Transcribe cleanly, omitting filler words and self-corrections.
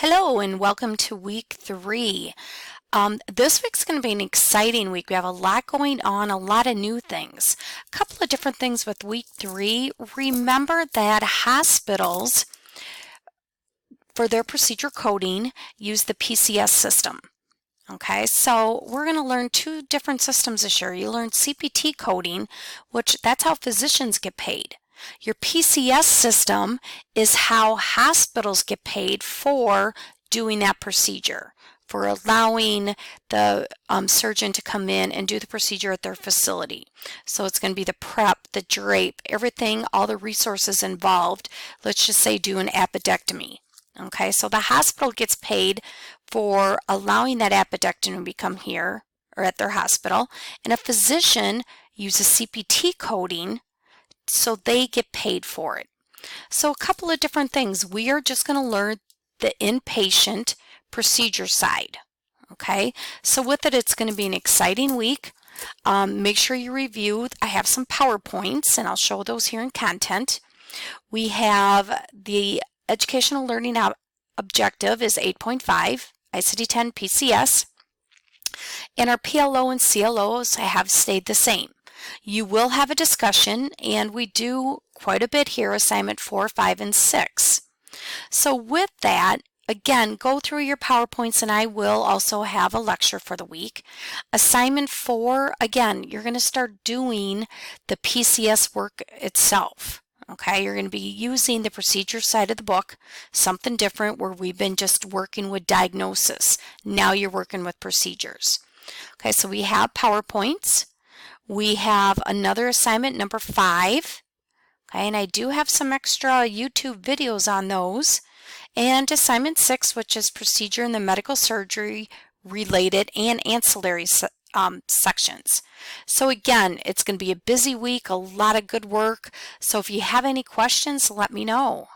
Hello and welcome to week 3. This week's going to be an exciting week. We have a lot going on, a lot of new things. A couple of different things with week 3. Remember that hospitals, for their procedure coding, use the PCS system. Okay, so we're going to learn 2 different systems this year. You learn CPT coding, which that's how physicians get paid. Your PCS system is how hospitals get paid for doing that procedure, for allowing the surgeon to come in and do the procedure at their facility. So it's going to be the prep, the drape, everything, all the resources involved. Let's just say do an appendectomy. Okay, so the hospital gets paid for allowing that appendectomy to become here or at their hospital, and a physician uses CPT coding so they get paid for it. So a couple of different things. We are just going to learn the inpatient procedure side. Okay, so with it, it's going to be an exciting week. Make sure you review. I have some PowerPoints, and I'll show those here in content. We have the educational learning objective is 8.5, ICD-10 PCS, and our PLO and CLOs have stayed the same. You will have a discussion, and we do quite a bit here, assignment 4, 5, and 6. So with that, again, go through your PowerPoints, and I will also have a lecture for the week. Assignment 4, again, you're going to start doing the PCS work itself. Okay, you're going to be using the procedure side of the book, something different where we've been just working with diagnosis. Now you're working with procedures. Okay, so we have PowerPoints. We have another assignment, number 5. Okay, and I do have some extra YouTube videos on those. And assignment 6, which is procedure in the medical surgery related and ancillary sections. So again, it's going to be a busy week, a lot of good work. So if you have any questions, let me know.